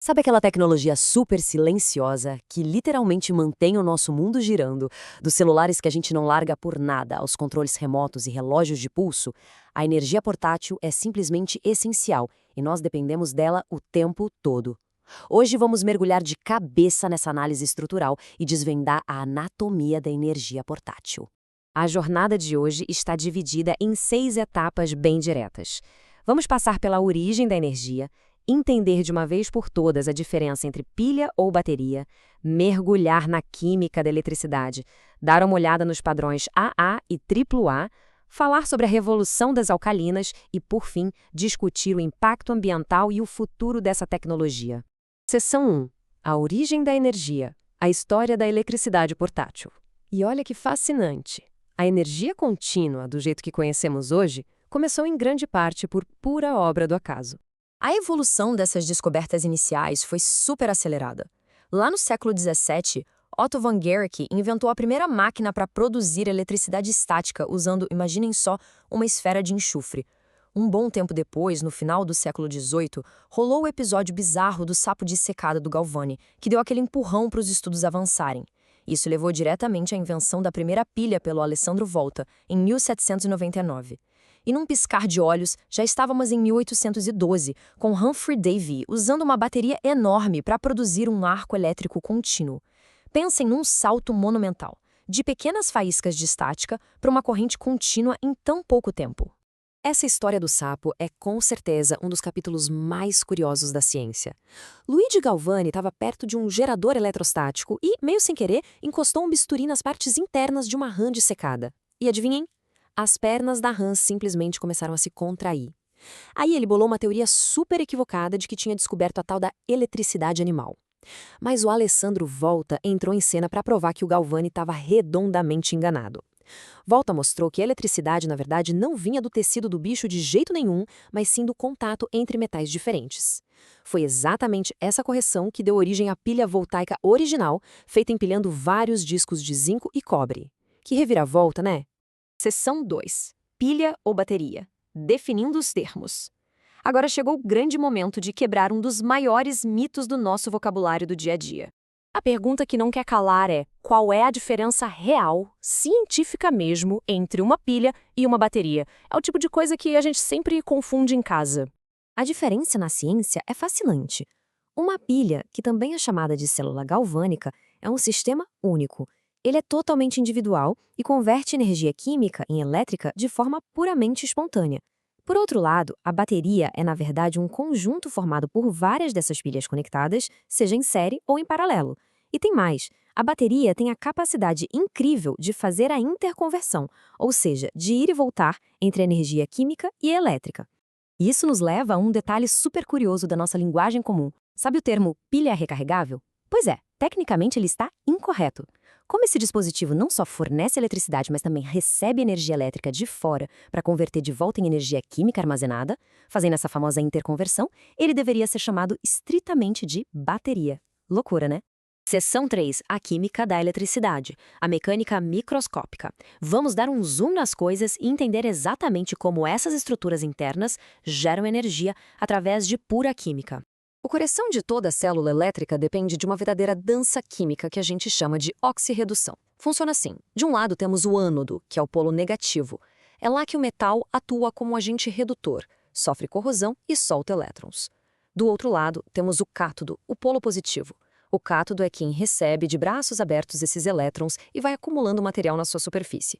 Sabe aquela tecnologia super silenciosa que literalmente mantém o nosso mundo girando, dos celulares que a gente não larga por nada, aos controles remotos e relógios de pulso? A energia portátil é simplesmente essencial e nós dependemos dela o tempo todo. Hoje vamos mergulhar de cabeça nessa análise estrutural e desvendar a anatomia da energia portátil. A jornada de hoje está dividida em 6 etapas bem diretas. Vamos passar pela origem da energia, entender de uma vez por todas a diferença entre pilha ou bateria, mergulhar na química da eletricidade, dar uma olhada nos padrões AA e AAA, falar sobre a revolução das alcalinas e, por fim, discutir o impacto ambiental e o futuro dessa tecnologia. Seção 1. A origem da energia. A história da eletricidade portátil. E olha que fascinante! A energia contínua, do jeito que conhecemos hoje, começou em grande parte por pura obra do acaso. A evolução dessas descobertas iniciais foi super acelerada. Lá no século XVII, Otto von Guericke inventou a primeira máquina para produzir eletricidade estática usando, imaginem só, uma esfera de enxofre. Um bom tempo depois, no final do século XVIII, rolou o episódio bizarro do sapo dissecado do Galvani, que deu aquele empurrão para os estudos avançarem. Isso levou diretamente à invenção da primeira pilha pelo Alessandro Volta, em 1799. E num piscar de olhos, já estávamos em 1812, com Humphrey Davy usando uma bateria enorme para produzir um arco elétrico contínuo. Pensem num salto monumental, de pequenas faíscas de estática para uma corrente contínua em tão pouco tempo. Essa história do sapo é, com certeza, um dos capítulos mais curiosos da ciência. Luigi Galvani estava perto de um gerador eletrostático e, meio sem querer, encostou um bisturi nas partes internas de uma rã dissecada. E adivinhem? As pernas da rã simplesmente começaram a se contrair. Aí ele bolou uma teoria super equivocada de que tinha descoberto a tal da eletricidade animal. Mas o Alessandro Volta entrou em cena para provar que o Galvani estava redondamente enganado. Volta mostrou que a eletricidade, na verdade, não vinha do tecido do bicho de jeito nenhum, mas sim do contato entre metais diferentes. Foi exatamente essa correção que deu origem à pilha voltaica original, feita empilhando vários discos de zinco e cobre. Que reviravolta, né? Seção 2. Pilha ou bateria? Definindo os termos. Agora chegou o grande momento de quebrar um dos maiores mitos do nosso vocabulário do dia a dia. A pergunta que não quer calar é: qual é a diferença real, científica mesmo, entre uma pilha e uma bateria? É o tipo de coisa que a gente sempre confunde em casa. A diferença na ciência é fascinante. Uma pilha, que também é chamada de célula galvânica, é um sistema único. Ele é totalmente individual e converte energia química em elétrica de forma puramente espontânea. Por outro lado, a bateria é, na verdade, um conjunto formado por várias dessas pilhas conectadas, seja em série ou em paralelo. E tem mais, a bateria tem a capacidade incrível de fazer a interconversão, ou seja, de ir e voltar entre a energia química e elétrica. Isso nos leva a um detalhe super curioso da nossa linguagem comum. Sabe o termo pilha recarregável? Pois é, tecnicamente ele está incorreto. Como esse dispositivo não só fornece eletricidade, mas também recebe energia elétrica de fora para converter de volta em energia química armazenada, fazendo essa famosa interconversão, ele deveria ser chamado estritamente de bateria. Loucura, né? Seção 3. A química da eletricidade. A mecânica microscópica. Vamos dar um zoom nas coisas e entender exatamente como essas estruturas internas geram energia através de pura química. O coração de toda célula elétrica depende de uma verdadeira dança química que a gente chama de oxirredução. Funciona assim. De um lado temos o ânodo, que é o polo negativo. É lá que o metal atua como agente redutor, sofre corrosão e solta elétrons. Do outro lado temos o cátodo, o polo positivo. O cátodo é quem recebe de braços abertos esses elétrons e vai acumulando material na sua superfície.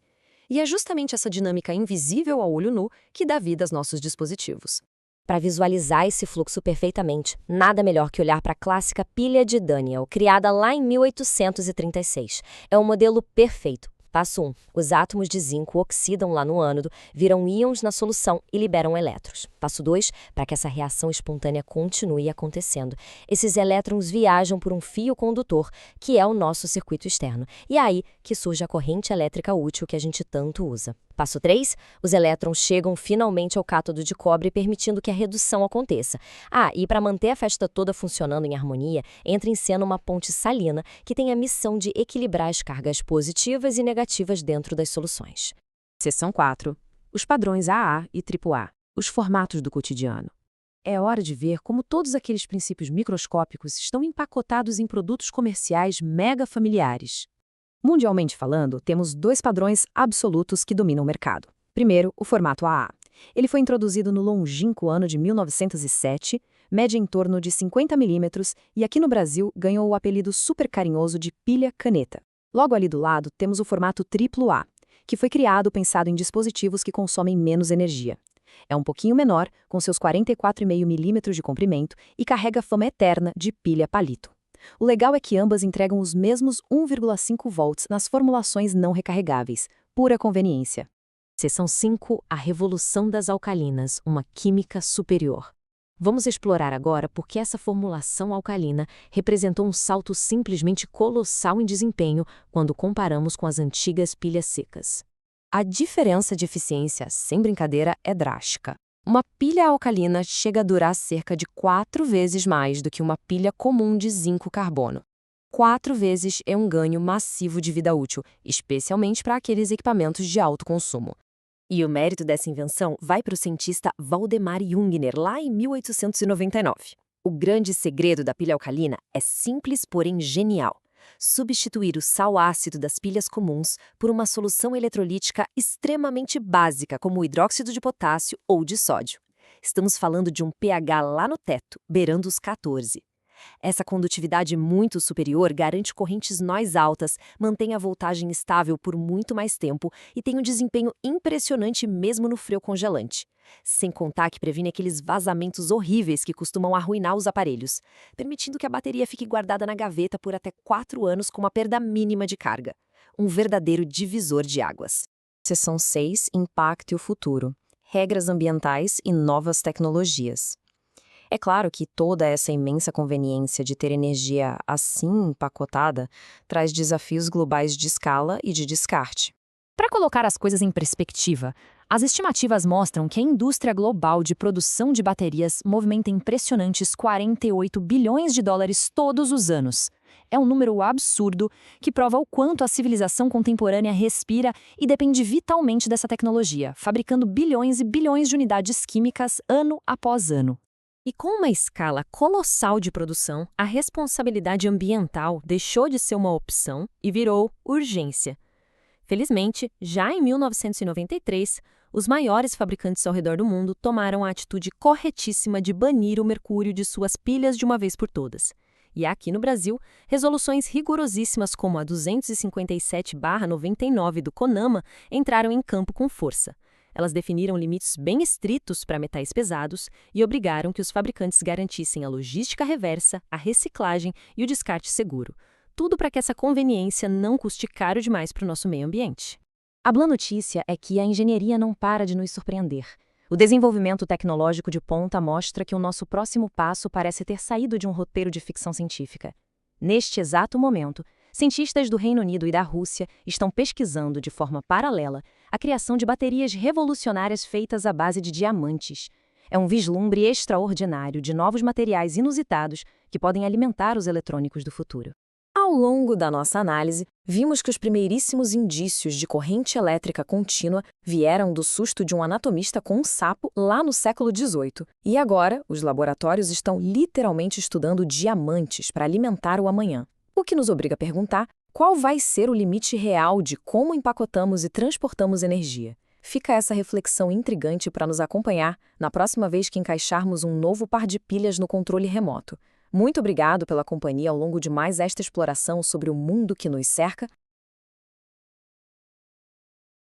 E é justamente essa dinâmica invisível ao olho nu que dá vida aos nossos dispositivos. Para visualizar esse fluxo perfeitamente, nada melhor que olhar para a clássica pilha de Daniell, criada lá em 1836. É um modelo perfeito. Passo 1. Os átomos de zinco oxidam lá no ânodo, viram íons na solução e liberam elétrons. Passo 2. Para que essa reação espontânea continue acontecendo, esses elétrons viajam por um fio condutor, que é o nosso circuito externo. E é aí que surge a corrente elétrica útil que a gente tanto usa. Passo 3. Os elétrons chegam finalmente ao cátodo de cobre, permitindo que a redução aconteça. E para manter a festa toda funcionando em harmonia, entra em cena uma ponte salina que tem a missão de equilibrar as cargas positivas e negativas dentro das soluções. Seção 4. Os padrões AA e AAA. Os formatos do cotidiano. É hora de ver como todos aqueles princípios microscópicos estão empacotados em produtos comerciais mega familiares. Mundialmente falando, temos dois padrões absolutos que dominam o mercado. Primeiro, o formato AA. Ele foi introduzido no longínquo ano de 1907, mede em torno de 50 milímetros e aqui no Brasil ganhou o apelido super carinhoso de pilha-caneta. Logo ali do lado temos o formato AAA, que foi criado pensado em dispositivos que consomem menos energia. É um pouquinho menor, com seus 44,5 milímetros de comprimento e carrega a fama eterna de pilha-palito. O legal é que ambas entregam os mesmos 1,5 volts nas formulações não recarregáveis, pura conveniência. Seção 5, a revolução das alcalinas, uma química superior. Vamos explorar agora por que essa formulação alcalina representou um salto simplesmente colossal em desempenho quando comparamos com as antigas pilhas secas. A diferença de eficiência, sem brincadeira, é drástica. Uma pilha alcalina chega a durar cerca de 4 vezes mais do que uma pilha comum de zinco-carbono. 4 vezes é um ganho massivo de vida útil, especialmente para aqueles equipamentos de alto consumo. E o mérito dessa invenção vai para o cientista Valdemar Jungner, lá em 1899. O grande segredo da pilha alcalina é simples, porém genial. Substituir o sal ácido das pilhas comuns por uma solução eletrolítica extremamente básica, como o hidróxido de potássio ou de sódio. Estamos falando de um pH lá no teto, beirando os 14. Essa condutividade muito superior garante correntes nós altas, mantém a voltagem estável por muito mais tempo e tem um desempenho impressionante mesmo no frio congelante. Sem contar que previne aqueles vazamentos horríveis que costumam arruinar os aparelhos, permitindo que a bateria fique guardada na gaveta por até 4 anos com uma perda mínima de carga. Um verdadeiro divisor de águas. Seção 6. Impacto e o futuro. Regras ambientais e novas tecnologias. É claro que toda essa imensa conveniência de ter energia assim empacotada traz desafios globais de escala e de descarte. Para colocar as coisas em perspectiva, as estimativas mostram que a indústria global de produção de baterias movimenta impressionantes 48 bilhões de dólares todos os anos. É um número absurdo que prova o quanto a civilização contemporânea respira e depende vitalmente dessa tecnologia, fabricando bilhões e bilhões de unidades químicas ano após ano. E com uma escala colossal de produção, a responsabilidade ambiental deixou de ser uma opção e virou urgência. Felizmente, já em 1993, os maiores fabricantes ao redor do mundo tomaram a atitude corretíssima de banir o mercúrio de suas pilhas de uma vez por todas. E aqui no Brasil, resoluções rigorosíssimas como a 257/99 do CONAMA entraram em campo com força. Elas definiram limites bem estritos para metais pesados e obrigaram que os fabricantes garantissem a logística reversa, a reciclagem e o descarte seguro. Tudo para que essa conveniência não custe caro demais para o nosso meio ambiente. A boa notícia é que a engenharia não para de nos surpreender. O desenvolvimento tecnológico de ponta mostra que o nosso próximo passo parece ter saído de um roteiro de ficção científica. Neste exato momento, cientistas do Reino Unido e da Rússia estão pesquisando de forma paralela a criação de baterias revolucionárias feitas à base de diamantes. É um vislumbre extraordinário de novos materiais inusitados que podem alimentar os eletrônicos do futuro. Ao longo da nossa análise, vimos que os primeiríssimos indícios de corrente elétrica contínua vieram do susto de um anatomista com um sapo lá no século XVIII. E agora, os laboratórios estão literalmente estudando diamantes para alimentar o amanhã. O que nos obriga a perguntar qual vai ser o limite real de como empacotamos e transportamos energia. Fica essa reflexão intrigante para nos acompanhar na próxima vez que encaixarmos um novo par de pilhas no controle remoto. Muito obrigado pela companhia ao longo de mais esta exploração sobre o mundo que nos cerca